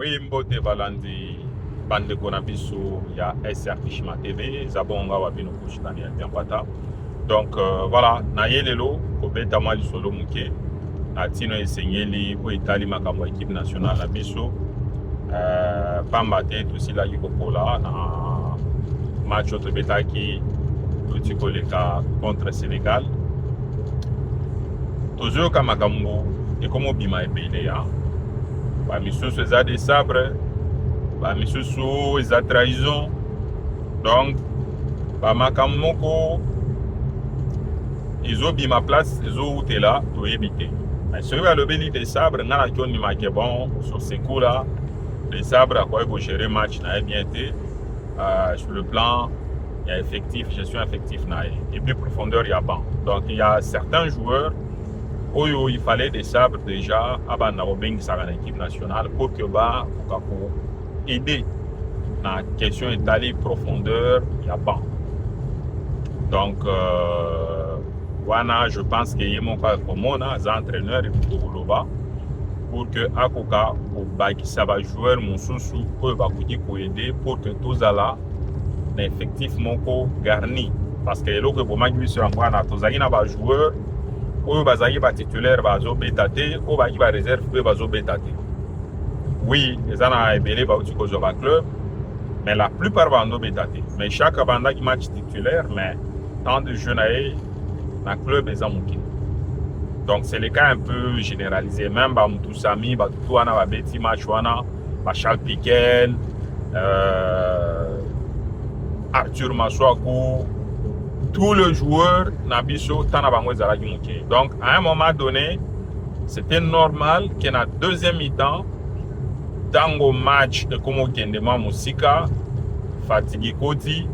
Oui, mbote valandi bande konabiso ya SR Kishima TV zabonga wabino kushitani ya tiampata. Donc voilà, na yelelo kobeta mali solo muke atino esengeli po itali makambo équipe nationale na biso pamba te tosila kopola na match oto betaki totikoleka contre Sénégal. Tozoyoka makambo ekomo bima ebele ya ba misusu eza des sabres, ba misusu eza trahison. Donc ba makambo moko ezobima place ezoutela toyebi te. Mais celui à l'obéli des sabres ngana kioni make bon sur ces coups là les sabres à quoi gérer match na bien été sur le plan il y a effectif, gestion effectif na et puis profondeur il y a banc. Donc il y a certains joueurs où il fallait des sabres déjà avant dans l'équipe nationale pour que ba pour aider na question étalée profondeur il y a banc. Donc wana je pense que yemo ka komona za entraîneur et pour que akoka pour bakisa ba joueur mususu ko ba kuti ko aider pour que tozala na effectif moko garni parce que eloko bomaki biso yango na tozali na ba joueur oyo bazali ba titulaire bazo betate o ba ki ba réserve pe bazo betate. Oui, les ana ebele ba uti ko zo ba club mais la plupart bando betate. Mais chaque banda qui match titulaire mais tant de jeunes na club les amuki. Donc c'est le cas un peu généralisé. Même ba Moutousami, ba Tuana, ba Betty Machuana, ba Charles Piquel, Arthur Maswaku, tous les joueurs Nabiso Tanabango Zalagi Mouké. Donc à un moment donné, c'était normal qu'en a deuxième mi-temps, tango match de Komo Kendema Moussika, Fatigi Koti,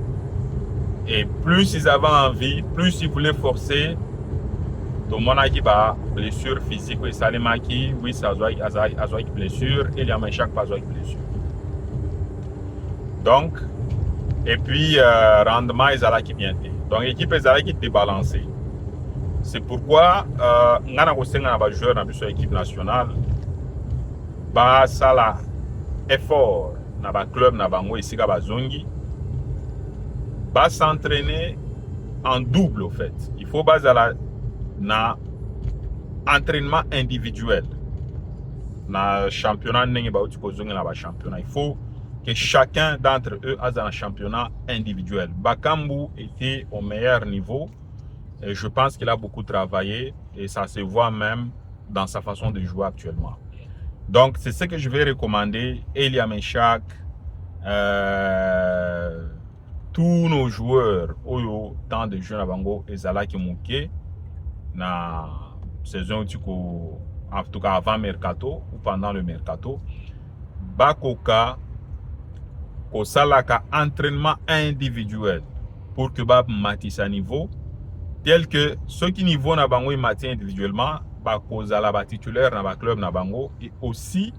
et plus ils avaient envie, plus ils voulaient forcer. Tout le monde a qui va blessure physique, oui, Salimaki, oui, ça a blessure, et il y a chaque pas blessure. Donc, et puis rendement, ils allaient qui bien. Donc, l'équipe ils allaient qui débalancée. C'est pourquoi, on a joueur dans l'équipe nationale, bah ça là, effort, dans le club, dans le ici, dans Zongi, va s'entraîner en double au fait. Il faut baser na entraînement individuel. Na championnat nengi ba uti kozonga na ba championnat. Il faut que chacun d'entre eux ait un championnat individuel. Bakambu était au meilleur niveau et je pense qu'il a beaucoup travaillé et ça se voit même dans sa façon de jouer actuellement. Donc c'est ce que je vais recommander. Elia Meshak, tous nos joueurs, Oyo, tant de jeunes à Bango et Zalaki Mouké, na saison en tout cas avant mercato ou pendant le mercato, Bakoka, Kosalaka entraînement individuel pour que Bab matisse niveau, tel que ceux qui niveau na Bango matissent individuellement, Bakozala titulaire na ba club na Bango et aussi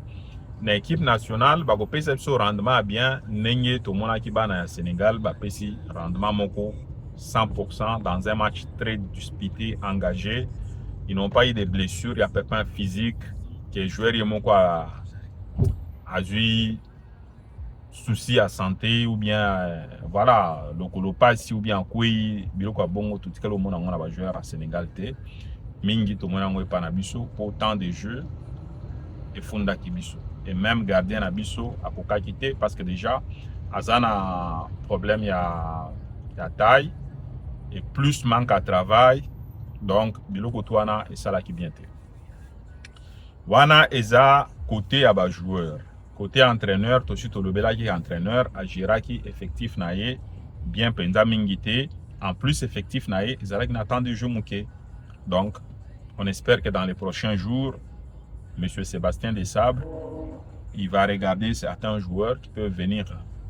na équipe nationale ba ko pesa so rendement bien nenye to mona ki ba na Sénégal ba pesi rendement moko 100% dans un match très disputé, engagé. Ils n'ont pas eu de blessures, il y a pépin physique que les joueurs a eu souci à santé ou bien voilà le colopasi ou bien quoi biloko bongo tout que le monde on a joueur à Sénégal té mingi to mona ngo pa na biso pour tant de jeux et funda kibiso. Et même gardien à Bisso à Koka quitter parce que déjà Azana problème il y a taille et plus manque à travail donc biloko toana et ça là qui bien. Wana eza côté à bas joueur côté entraîneur to suite le bela qui entraîneur à Giraki effectif naé bien penza mingité en plus effectif naé ezala qui n'attend de jeu mouké. Donc on espère que dans les prochains jours monsieur Sébastien Desabre il va regarder certains joueurs qui peuvent venir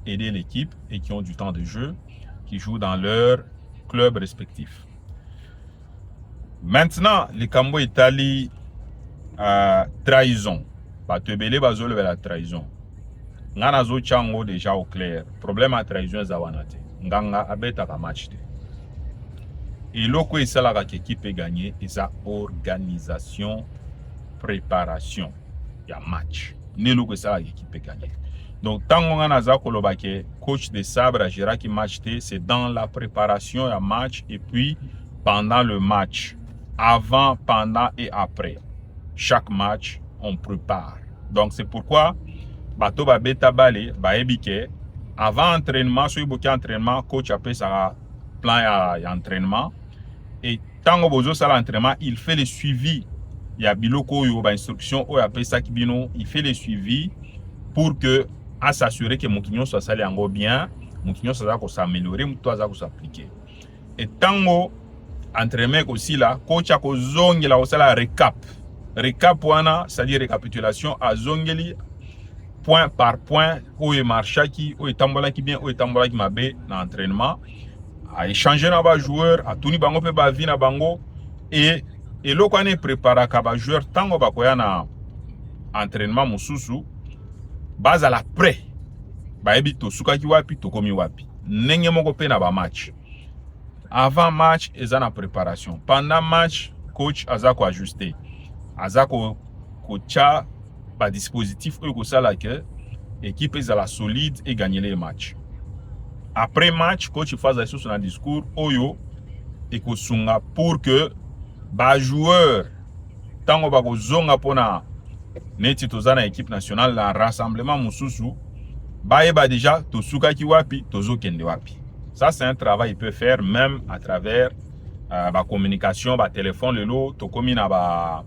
aider l'équipe et qui ont du temps de jeu, qui jouent dans leur club respectif. Maintenant, les Cambo Italie trahison. Batebele bazole la trahison. Ngana zo chango déjà au clair. Problème à trahison zawanate. Nganga abeta ka match. Et loko isala ka équipe est gagné et sa organisation préparation. Il y a match. nelo que ça l'équipe peut gagner. Donc tant qu'on a naza kolobake coach de sabre à gérer qui match T, c'est dans la préparation à match et puis pendant le match, avant, pendant et après. Chaque match, on prépare. Donc c'est pourquoi bato ba beta balé ba ebike avant entraînement, sur le entraînement, coach appelle ça plan à entraînement et tant que bozo ça l'entraînement, il fait le suivi. Il y a biloko yo ba instruction ou appelle ça qui bino, il fait le suivi pour que à s'assurer que mon client soit salé en bien, mon client soit s'améliorer, mon toi ça s'appliquer. Et tango entraînement aussi là, coach a ko zongi la osala récap. Récap wana, c'est-à-dire récapitulation à zongeli point par point où est marché qui, où est tambola qui bien, où est tambola qui m'a bé dans l'entraînement, à échanger na ba joueur, à tourner bango pe ba vie na bango et lo kwane prépara ka ba joueur tango ba koya na entraînement mususu base à la prêt ba ebi to suka ki wapi to komi wapi nenge moko pe na ba match avant match eza na préparation pendant match coach azako ajuster azako kocha ba dispositif oyo kosala ke équipe eza la solide et gagner les matchs. Après match coach faza sur un discours oyo et kosunga pour que ba joueur tango ba kozonga pona neti tozana équipe nationale la rassemblement mususu ba déjà tosuka ki wapi tozo kende wapi. Ça c'est un travail il peut faire même à travers ba communication ba téléphone lelo to komi na ba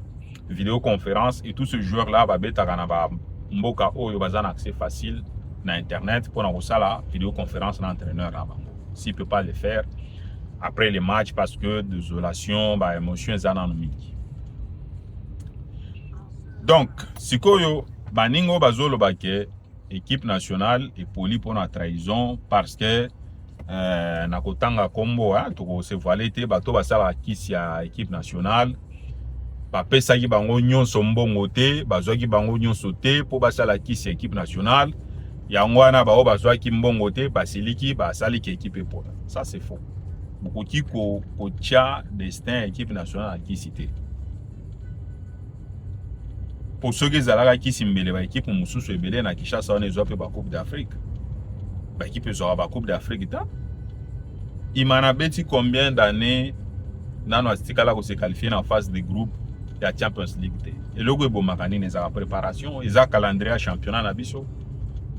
vidéoconférence et tout ce joueur là ba beta kana ba mboka oyo bazana accès facile na internet pour na kosala vidéoconférence na entraîneur là. S'il peut pas le faire après les matchs parce que désolation ba émotion ezana nomiki. Donc sikoyo baningo bazolo bake équipe nationale et poli pour la trahison parce que na kotanga kombo to se voilete bato basala kisi ya équipe nationale bapesaki bango nyonso mbongo te bazwaki bango nyonso te po basala kisi ya équipe nationale yango wana bao bazwaki mbongo te basiliki basaliki équipe epona. Ça c'est faux. Bokoki ko tia destin équipe nationale à kisi te. Pour ceux qui zalaka kisi mbele ba équipe mususu ebele na Kinshasa on ezwa pe ba Coupe d'Afrique. Ba équipe ezwa ba Coupe d'Afrique ta. Imana beti combien d'années nano astikala ko se qualifier en phase de groupe ya Champions League te. Et logo ebo makani neza préparation, eza calendrier championnat na biso.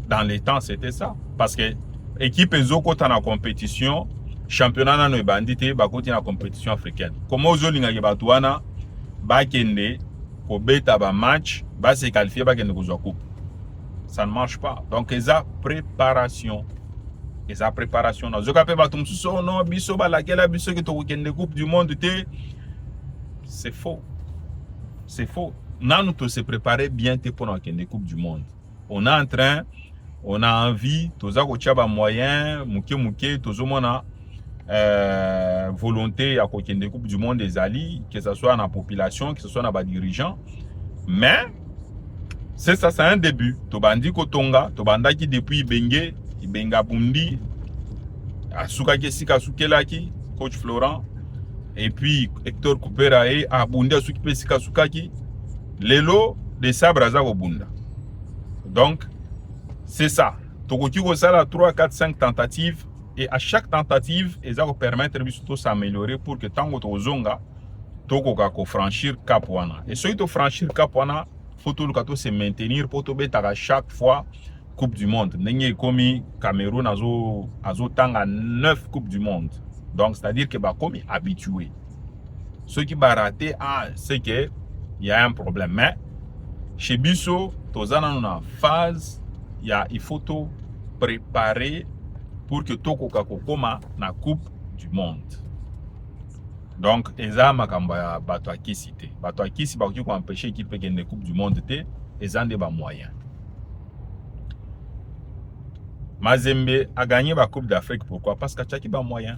Dans les temps c'était ça parce que équipe ezoko ta na compétition championnat nano ebandite ba koti na compétition africaine. Comment ozolinga ke batwana ba kende ko beta ba match ba se qualifier ba kende ko zo coupe. Ça ne marche pas. Donc eza préparation. Eza préparation. Na zoka pe batum so non biso ba laquelle biso ke to kende coupe du monde te. C'est faux. C'est faux. Nous tous se préparer bien pour la Coupe du Monde. On est en train, on a envie, tous les gens moyens, tous volonté à la Coupe du Monde des alliés, que ce soit dans la population, que ce soit dans les dirigeants. Mais c'est ça, c'est un début. Tobandi Kotonga, Tobandaki depuis Bengue, Benga Bundi, Asuka Kesika Sukelaki, coach Florent. Et puis Hector Couperae a Bunda Sukipe Sikasukaki, Lelo de Sabraza au Bunda. Donc, c'est ça. Tokoki Kosala 3, 4, 5 tentatives. Et à chaque tentative, ils vont permettre de s'améliorer pour que Tango Tozonga, Tokoka ko franchir Kapwana. Et si tu franchir Kapwana, il faut tout se maintenir pour te mettre à chaque fois Coupe du Monde. Nenye komi Cameroun azo tanga 9 Coupes du Monde. Donc, c'est-à-dire que bah, comme habitué. Ceux qui vont rater, c'est qu'il y a un problème. Mais chez Bisso, dans une phase, il faut tout préparer pour que tout koma na Coupe du Monde. Donc, eza makamba bato akisite. Bato akisi ba ko empêcher équipe de Coupe du Monde te, eza nde ba moyen. Mazembe a gagné la Coupe d'Afrique. Pourquoi? Parce que Tchaki ba moyen.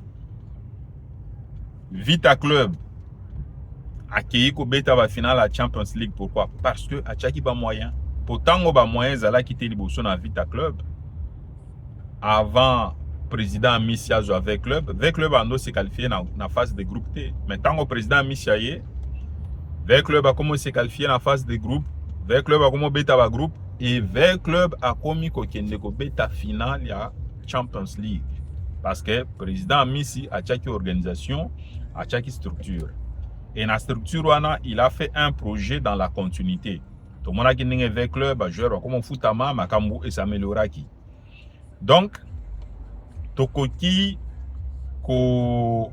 Vita Club a qui beta la finale à Champions League. Pourquoi? Parce que a Tchaki ba moyen. Pourtant on ba moyen zala quitter Liboso na Vita Club. Avant président Missia avec club a se qualifié dans la phase de groupe T. Maintenant le président Missia avec club a comment se qualifié dans la phase de groupe. Avec club a comment beta ba groupe. et V Club a commis kokende ko beta finale ya Champions League parce que président Messi a chaque organisation, a chaque structure. Et dans la structure wana, il a fait un projet dans la continuité. Tout le monde a gagné V Club, a joué comme footama, makambu et s'amélioraki. Donc tokoki ko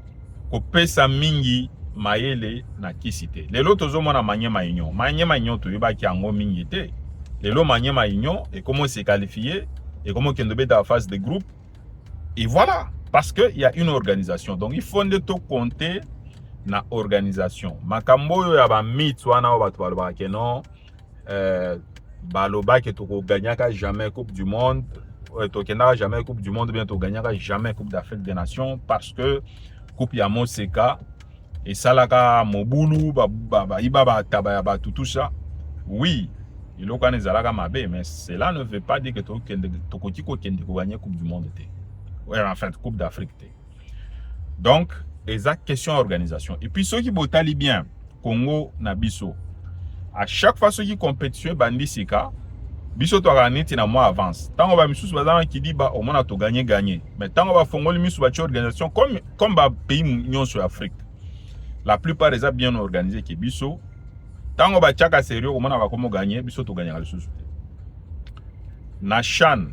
pesa mingi mayele na kisite. Lelo tozomona manyema union. Manyema union toyebaki yango mingi te. Lelo manyema union et comment se qualifier et comment kende beta en phase de groupe. Et voilà, parce que il y a une organisation. Donc il faut de to compter na organisation. Makambo yo ya ba mythe wana ba to ba ke non baloba ke to ko gagnaka jamais Coupe du Monde. To kenda jamais Coupe du Monde, bien to gagnaka jamais Coupe d'Afrique des Nations parce que Coupe ya Moseka et salaka mobulu ba tout ça. Oui, il okane zalaka mabe, mais cela ne veut pas dire que to koti ko kende ko gagner Coupe du Monde te. Ouais, en fait, Coupe d'Afrique te. Donc, exact question organisation. Et puis ceux qui botali bien Congo na biso. À chaque fois ceux qui compétition bandi sika biso to organiser na mois avance. Tant on va misusu bazana qui dit ba au moins to gagner. Mais tant on va fongoli misu ba organisation comme ba pays union sur Afrique. La plupart des a bien organisé qui biso. Tant on va chaka sérieux au moins va comment gagner biso to gagner le sous. Na CHAN,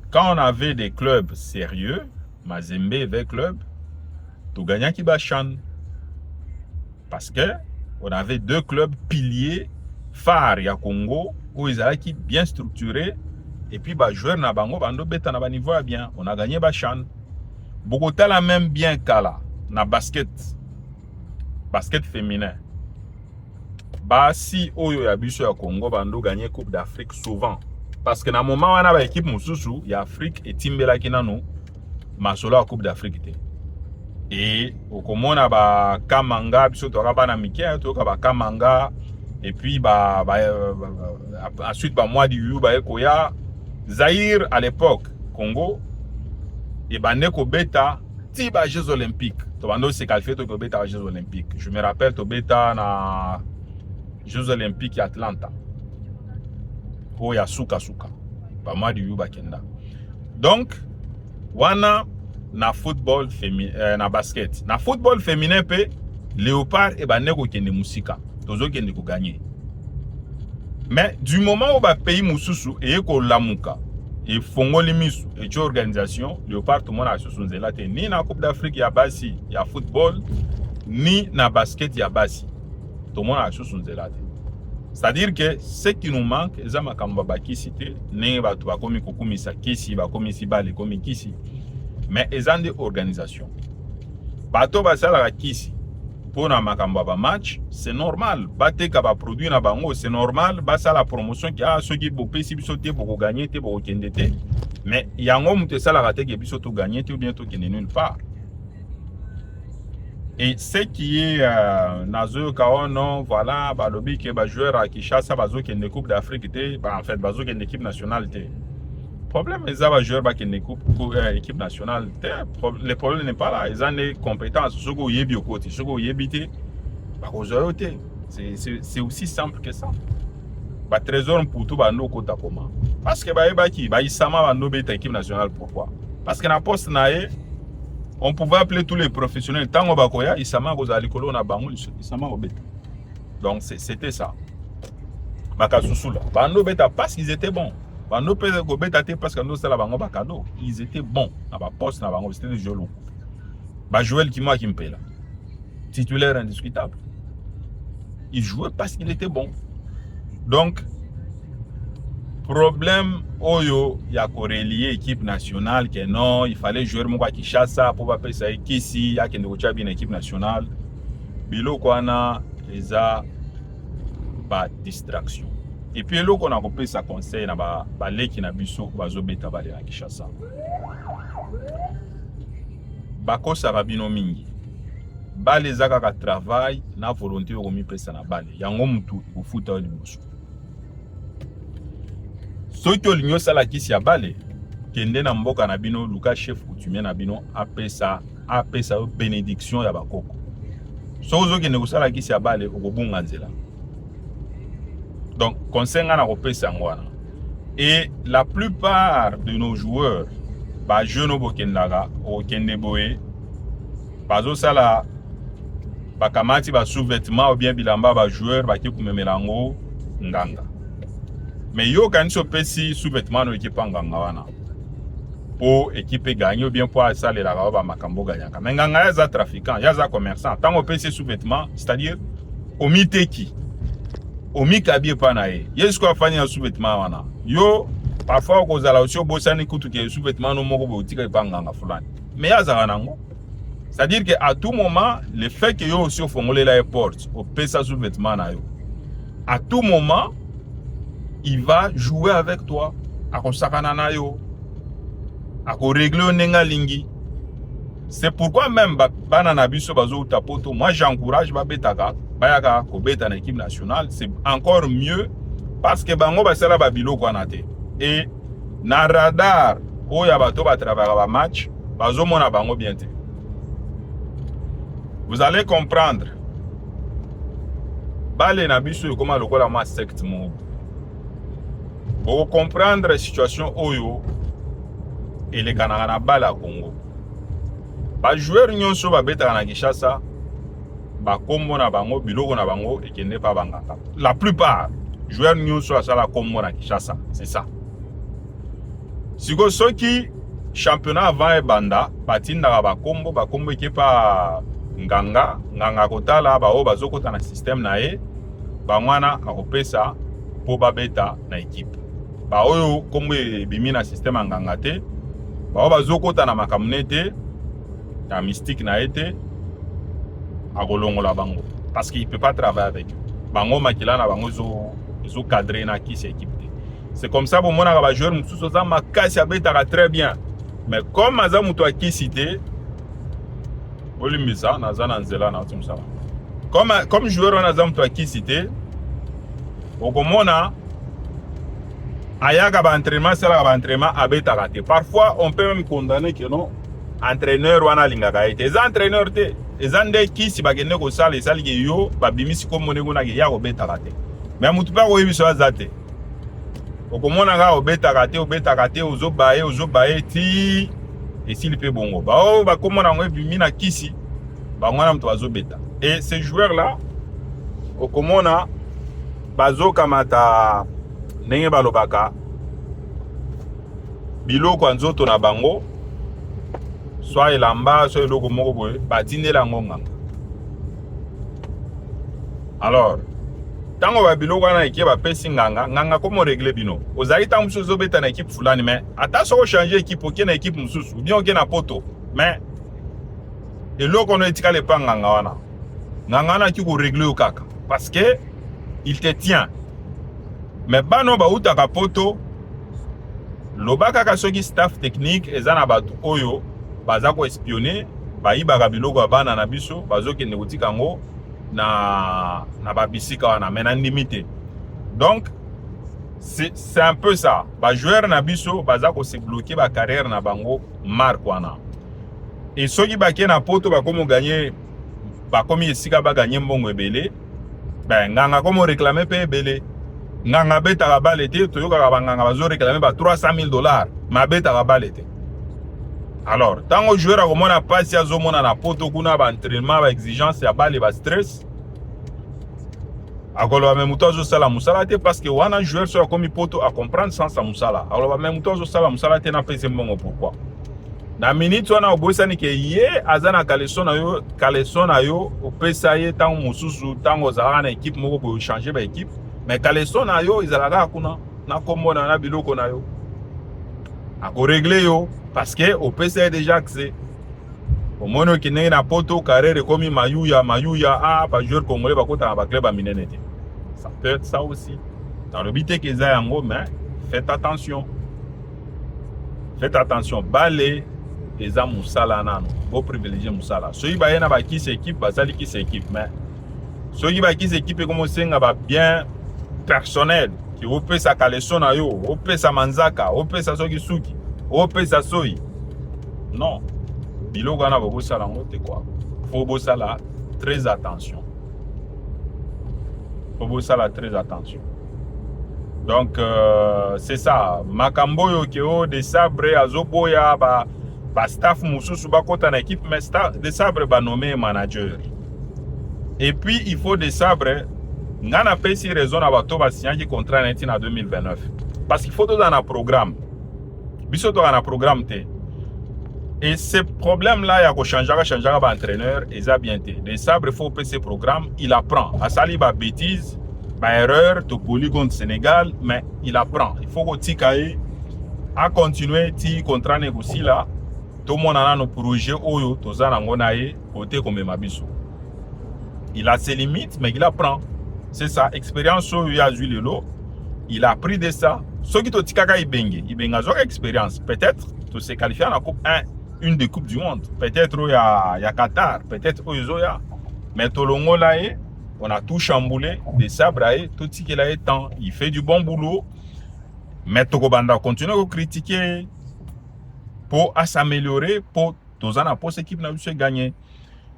quand on avait des clubs sérieux, Mazembe avec club, to gagner qui ba CHAN. Parce que on avait deux clubs piliers phares ya Congo où ils étaient bien structurés et puis bah joueurs na bango bando beta na ba niveau bien, on a gagné ba CHAN. Bogota la même bien kala na basket féminin. Bah si oyo ya biso ya Congo bando gagné Coupe d'Afrique souvent parce que na moment wana ba équipe mususu ya Afrique et timbela kinano masolo ya Coupe d'Afrique te. Et au komona ba kamanga biso to ka na mike to ka ba kamanga et puis ensuite moi du ba ekoya Zaïre à l'époque Congo et neko beta ti ba Jeux olympiques to bando se qualifier to beta Jeux olympiques. Je me rappelle to beta na Jeux olympiques à Atlanta. Oh ya suka ba moi du ba kenda. Donc wana na football féminin na basket na football féminin pe léopard et neko kende musika tozo kende ko gagner. Mais du moment où ba pays mususu et ko lamuka et fongoli misu et une organisation léopard tout le monde a sous nzela te ni na Coupe d'Afrique ya basi ya football ni na basket ya basi tout le monde a sous nzela te. C'est-à-dire que ce qui nous manque eza makambo ba kisite ne ba to ba komi kokumisa kisi ba komi si bale komi kisi. Mais ils ont des organisations. Bato basala la kisi pour na makambo ba match, c'est normal. Bate ka ba produit na bango, c'est normal. Basa la promotion qui a ceux qui bopé si biso te pour gagner te pour kende te. Mais yango mute sala ka te ke biso to gagner te ou bien to kende nulle part. Et ce qui est nazo ka non voilà ba lobi ke ba joueur à Kinshasa bazo kende Coupe d'Afrique te, en fait bazo kende équipe nationale te. Problème les joueurs qui ne coupe équipe nationale, le problème n'est pas là. Ils ont des compétences. Ce qu'on y est bio côté, ce qu'on y est bité, c'est aussi simple que ça. Bah trésor pour tout bah nos côtés comment? Parce que ils savent bah nos bêtes équipe nationale pourquoi? Parce que na poste nae, on pouvait appeler tous les professionnels. Tant on va koya, ils savent aux alikolo na bango, ils savent aux bêtes. Donc c'était ça. Bah kasussula, bah nos bêtes parce qu'ils étaient bons. Bando pèse ko beta parce que nous c'est la bango ba cadeau. Ils étaient bons na ba poste na bango, c'était des jeux longs. Ba Joël qui me paye là. Titulaire indiscutable. Il jouait parce qu'il était bon. Donc problème oyo ya ko relier équipe nationale que non, il fallait jouer mon kwa Kinshasa pour pas payer kisi ya kende ko bien équipe nationale. Bilo kwana eza ba distraction. Et puis là qu'on a compris ça conseil na ba leki na biso bazo beta bale na Kinshasa. Bako sarabino mingi. Bale zaka ka travail na volonté ko mi pesa na bale. Yango mutu ko futa o liboso. Soki olinyo sala kisi ya bale kende na mboka na bino luka chef coutumier na bino apesa bénédiction ya bakoko. Sozo kende ko kisi ya bale okobunga nzela. Donc, conseil na kopesa ngwana. Et la plupart de nos joueurs, bah jeunes au Kendaga, au Kendeboe, bazo sala, bah kamati ba sous-vêtements ou bien bilamba ba joueur ba ki kumemelango nganga. Mais yo kanso pesi sous-vêtements no équipe nganga wana. Pour équipe gagner ou bien pour saler la ba makambo gagnaka. Mais nganga ya za trafiquant, ya za commerçant. Tant on pesi sous-vêtements, c'est-à-dire omiteki. Omikabi pa na ye. Yesko afanya sous-vêtements wana. Yo parfois kozala aussi bosani kutu ke sous-vêtements no moko botika ipanganga fulani. Mais ya za nango. C'est-à-dire qu'à tout moment, le fait que yo aussi fongolé la porte, au pesa sous-vêtements na yo. À tout moment, il va jouer avec toi. À kosakana na yo. À régler nenga lingi. C'est pourquoi même banana biso bazo tapoto, moi j'encourage babetaka, bayaka ko beta na équipe nationale, c'est encore mieux parce que bango basala babilo kwa nate. Et na radar oya bato ba travailler ba match, bazo mona bango bien te. Vous allez comprendre. Bale na biso comment lokola ma secte mo. Pour comprendre la situation oyo et les Kanaka na bala Congo. Ba joueur nyonso ba beta na Kinshasa, ba kombo na bango biloko na bango et kende pa bangaka. La plupart joueurs nyonso asala kombo na Kinshasa, c'est ça. Siko soki championnat avant e banda, batinda ba kombo ki pa nganga kotala ba o bazokota na système na e, ba mwana akopesa po ba beta na équipe. Ba oyo kombo bimi na système nganga te, ba o bazokota na makamnete la mystique na été à la bango parce qu'il peut pas travailler avec eux. Bango makila na bango zo cadrer na qui c'est équipe. C'est comme ça pour moi na joueur mususu za makasi abeta très bien. Mais comme aza muto akisité olimbisa na za na nzela na tumsa. Comme joueur on aza muto akisité okomona ayaka ba entraînement sala ba entraînement abeta raté. Parfois on peut même condamner que non entraîneur wana lingaka ete eza entraîneur te eza nde kisi bakende kosala esali ke yo babimisi komone kuna ke ya kobetaka te mais mutu pa koyebiso aza te okomona nga obetaka te ozobaye ti esili pe bongo bao bakomona ngo ebimi na kisi bango wana mutu bazobeta. Et ces joueurs là okomona bazokamata ndenge balobaka biloko nzoto na bango soit elamba soit eloko moko boye batindela ngonganga. Alors tango ba biloko wana eke bapesi nganga komo régler bino ozali tango mosusu ozobeta na équipe fulani mais ata soko changer équipe oke na équipe mosusu ou bien oke na poto mais eloko no etikala epa nganga wana ki ko régler yo kaka parce que il te tient. Mais bano bautaka poto loba kaka soki staff technique eza na bato oyo baza ko espionner bayibaka biloko bana na biso bazokende kotika ngo na babisika wana mais na limité. Donc c'est un peu ça. Ba joueur na biso baza ko se bloquer ba carrière na bango marque wana. Et soki baké na poto ba komo gagner ba komi esika ba gagner mbongo ebele ben nganga komo réclamer pe ebele nganga beta ba balete toyoka ba nganga bazo réclamer ba $300,000 ma beta ba balete. Alors, tant que joueur a commencé passer à zomona na poto kuna ba entraînement ba exigence ya bale ba stress. Akolo ba memuto zo sala musala te parce que wana joueur so comme poto à comprendre sans sa musala. Alors ba memuto zo sala musala te na pese mbongo pourquoi? Na minute wana obosani ke ye azana kaleson na yo opesa ye tant mususu tango za na équipe moko pour changer ba équipe mais kaleson na yo izalaka kuna na komona na biloko na yo. Ako régler yo parce que au PC déjà accès au mono qui n'est na poto carré comme mayuya ah pas joueur congolais ba kota ba club minene. Ça peut être ça aussi dans le but que ça yango mais faites attention balé les amusala nano bo privilégier musala so iba yena ba ki équipe basali ki équipe mais so iba ki équipe comme senga ba bien personnel qui ope sa kaleson na yo ope sa manzaka ope sa soki suki ope sa soyi non biloko wana boko sala ngo te quoi faut bosala très attention Donc c'est ça. Makambo yo keo de sabre azoboya ba staff mususu ba kota na équipe mais staff de sabre ba nommé manager. Et puis il faut des sabres ngana pesi raison na bato ba signer contrat na 2029 parce qu'il faut dans un programme. Biso to na programme te. Et ce problème là il y a ko changer ba entraîneur et ça bien te. De sabre faut passer programme, il apprend. A sali ba bêtise par erreur, to polygone Sénégal, mais il apprend. Il faut que à continuer ti contrat négocié là. Tout le monde a nos projets oyo toza na ngonaye côté comme mabiso. Il a ses limites mais il apprend. C'est ça, expérience oyo ya Zulelo, il a appris de ça. Ceux qui to tikaka ibenga zo expérience, peut-être to se qualifier en la coupe 1, une des coupes du monde. Peut-être il y a Qatar, peut-être oyo. Mais tolongo là on a tout chamboulé, des sabres, tout ce qu'il a été, il fait du bon boulot. Mais Tokobanda continue à critiquer pour s'améliorer, pour tous en pour cette équipe n'a pas gagné.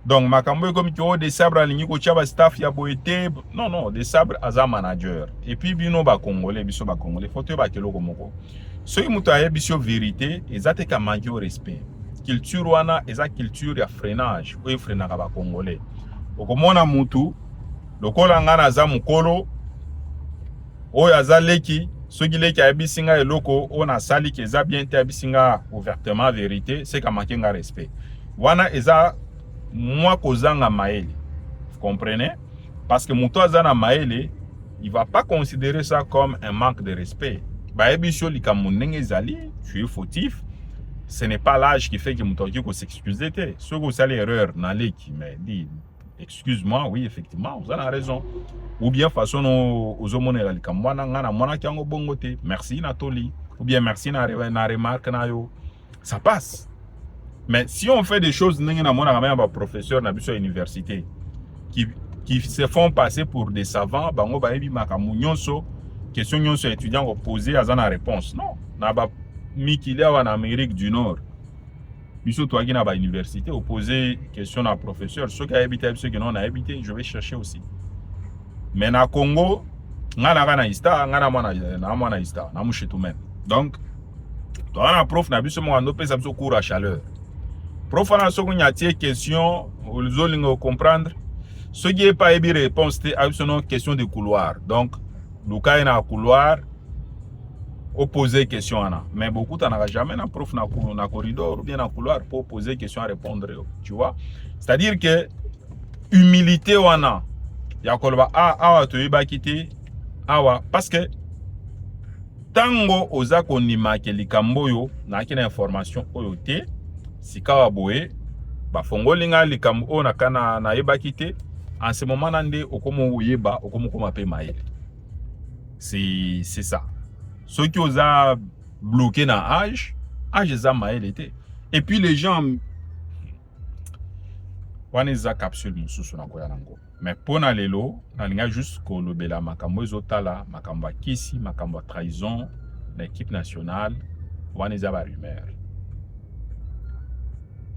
Donc, Makambo comme tu as des sabres à l'igno, staff, il y a boité. Non, des sabres à un manager. Et puis, bino ba Congolais, biso ba Congolais, faut te ba kelo komoko. Ceux qui mutaye biso vérité, ils ont été manqué au respect. Culture wana, ils ont culture ya freinage, ou freinage ba Congolais. Okomona mutu. Lokola ngana za mukolo oyo aza leki soki leki abisinga eloko ona sali ke za bien te abisinga ouvertement vérité c'est ka manquer nga respect wana eza moi kozanga maele vous comprenez parce que muto azana maele il va pas considérer ça comme un manque de respect ba ebisho likamu ndenge zali tu es fautif ce n'est pas l'âge qui fait que muto ko s'excuser te soki sali erreur na leki mais dit excuse-moi, oui, effectivement, vous avez raison. Ou bien, façon, aux hommes, merci, Nathalie. Ou bien, merci, na remarque, ça passe. Mais si on fait des choses, un professeur, na université, qui se font passer pour des savants, question étudiants posées à la réponse. Non, en Amérique du Nord. Biso toi qui n'a pas université, poser question à professeur, ceux qui ont habité, ceux qui n'ont pas habité, je vais chercher aussi. Mais na Congo, ngana ista, ngana mwana ista, na mouche tout même. Donc, toi na prof na biso mo ando pesa biso cours à chaleur. Prof na so kunya tie question, les olingo comprendre. Ceux qui n'ont pas eu réponse, c'est une question de couloir. Donc, luka na couloir. Poser question mais beaucoup t'en as jamais un prof na corridor ou bien dans couloir pour poser question à répondre, tu vois, c'est-à-dire que humilité wana ya kolba awa to iba kiti awa parce que tango oza konima ke likambo yo na kina information oyo te sikawa boye ba fongolinga likambo na kana na iba kiti en ce moment nande okomo uyeba okomo koma pe maele c'est ça. Ceux qui ont bloqué dans l'âge, ça m'a été. Et puis les gens, on est à capsule mususu na koya nango. Mais pour na lelo, na linga juste ko lobela makambo ezotala, makambo kisi, makambo trahison, l'équipe nationale, on est à la rumeur.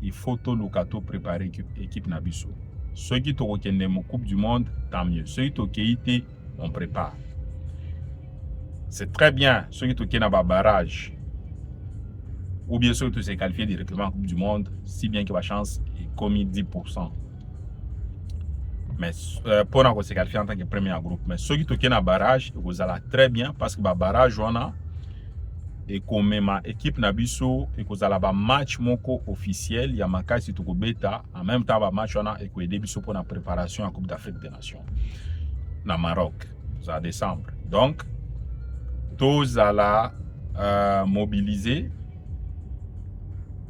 Il faut tout lukato préparer équipe nabiso. Ceux qui ont kende mo coupe du monde, tant mieux. Ceux qui ont keité, on prépare. C'est très bien ceux qui ont un barrage ou bien ceux qui se qualifiés directement en Coupe du Monde, si bien que la chance est commis 10%. Mais pour nous se qualifier en tant que premier groupe, mais ceux qui ont un barrage, vous allez très bien parce que le barrage et comme ma équipe nabiso et que vous allez un match moko officiel, il y a ma case tout bêta en même temps un match et que debiso pour la préparation en Coupe d'Afrique des Nations na Maroc, en décembre. Donc tous à la mobiliser,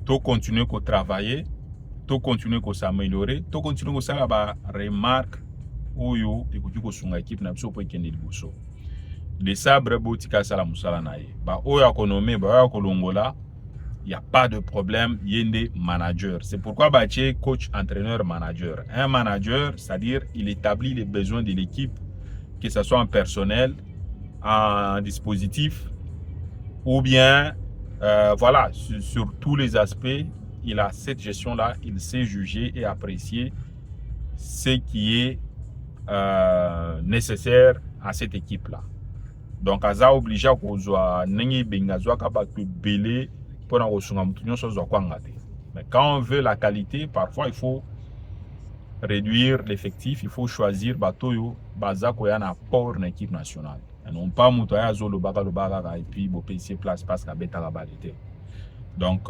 tous continuer à travailler, tous continuer à s'améliorer, tous continuer à faire des remarques où yo écoute que son équipe n'a pas pu kende liboso. Les sabres botika sala musala nae. Ba oya konome ba oya kolongola, il y a pas de problème, yende manager. C'est pourquoi ba tché coach, entraîneur, manager. Un manager, c'est-à-dire il établit les besoins de l'équipe, que ce soit en personnel, en dispositif ou bien voilà sur tous les aspects il a cette gestion là, il sait juger et apprécier ce qui est nécessaire à cette équipe là. donc aza obligé kozwa ndenge benga zwaka bato ebele mpona kosunga mutu nyonso azwa kwanga te. Mais quand on veut la qualité, parfois il faut réduire l'effectif, il faut choisir batoyo baza koya na port na équipe nationale. Et non pas mutu aya zo lobaka et puis bo PC place parce qu'à beta la balité. Donc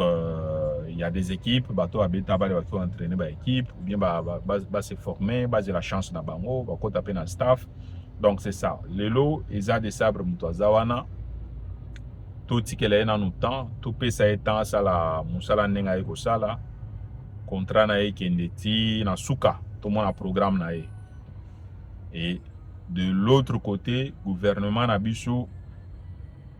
il y a des équipes bato à beta balé qui entraîner ba équipe ou bien ba se former, ba la chance na bango, ba ko taper na staff. Donc c'est ça. Lelo eza des sabres mutu azawana. Tout tikele na nous temps, tout pesa etant ça la musala nenga eko sala. Contrat na kendeti na suka tout le monde a programme na e. Et de l'autre côté gouvernement na biso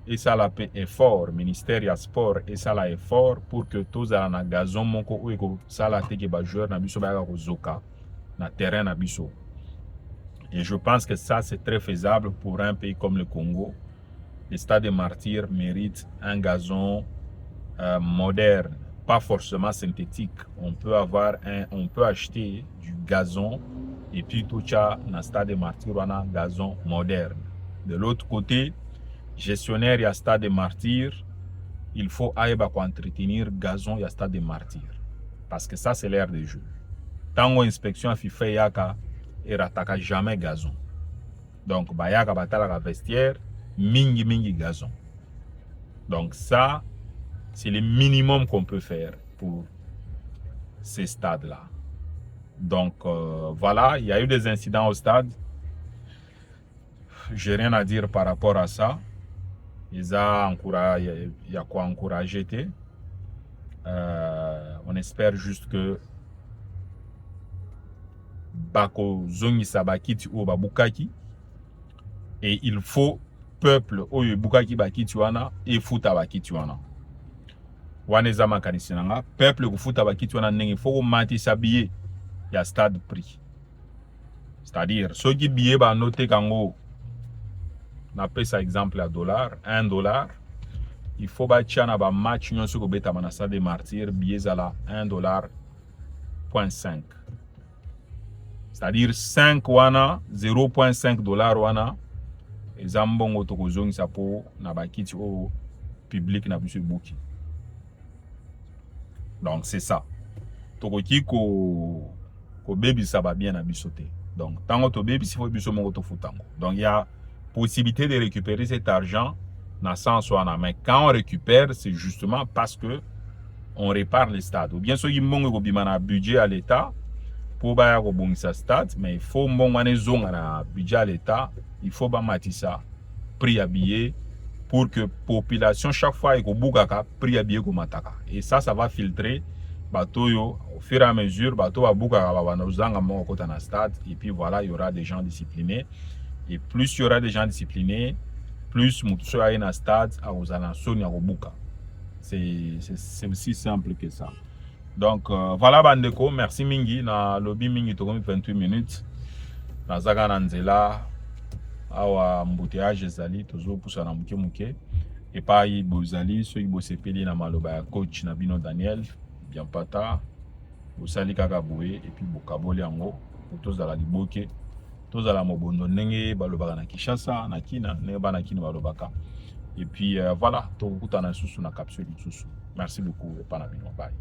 et ça la paix effort ministère ya sport et ça la effort pour que tous à na gazon moko ou eko sala te ke ba joueur na biso ba ko zoka na terrain na biso. Et je pense que ça c'est très faisable pour un pays comme le Congo. Le Stade des Martyrs mérite un gazon moderne, pas forcément synthétique. On peut acheter du gazon et puis tout ça dans le Stade des Martyrs on a gazon moderne. De l'autre côté, gestionnaire y a Stade des Martyrs, il faut aller entretenir gazon y a Stade des Martyrs parce que ça c'est l'air de jeu. Tant inspection a fait yaka et rataka jamais gazon. Donc yaka batala la vestiaire mingi gazon. Donc ça c'est le minimum qu'on peut faire pour ces stades-là. Donc voilà, il y a eu des incidents au stade. J'ai rien à dire par rapport à ça. Il y a quoi encourager. On espère juste que Bako Zongi Sabakiti ou Babukaki. Et il faut peuple oyo Bukaki Bakiti wana et Futa Bakiti wana. Waneza makanisinanga peuple ko futa bakiti wana ndenge faut mati sa billet ya stade prix. C'est-à-dire ceux qui billet ba noter kango na pesa exemple à dollar, $1, il faut ba tiana ba match nyonso ko beta na Stade des Martyrs billet ala $1.5. C'est-à-dire 5 wana $0.5 wana ezambongo to kozongisa po na bakiti o public na biso buki. Donc c'est ça. Tokoki ko baby ça va bien à bisoter. Donc tant que baby il faut biso mon to futango. Donc il y a possibilité de récupérer cet argent dans sens wana, mais quand on récupère c'est justement parce que on répare les stades. Ou bien so yimbongo ko bimana budget à l'état pour ba ko bongisa stade, mais il faut mbongo ane zonga na budget à l'état, il faut ba matisa prix à billet pour que population chaque fois eko bukaka prix à billet ko mataka. Et ça va filtrer batoyo au fur et à mesure bato ba bukaka ba na uzanga moko kota na stade et puis voilà, il y aura des gens disciplinés et plus il y aura des gens disciplinés, plus mutu aille na stade a uzana soni a buka. C'est aussi simple que ça. Donc voilà bandeko, merci mingi na lobby mingi to 28 minutes. Na zaga na nzela awa embouteillage ezali tozo poussa na muke et pas y bozali so y bosepeli na maloba ya coach na bino Daniel bien pata bosali kaka boye et puis bokaboli yango tozala liboke tozala mobondo ndenge balobaka na Kinshasa na kina ne bana kina balobaka et puis voilà tokutana susu na capsule susu. Merci beaucoup et pas na bino bye.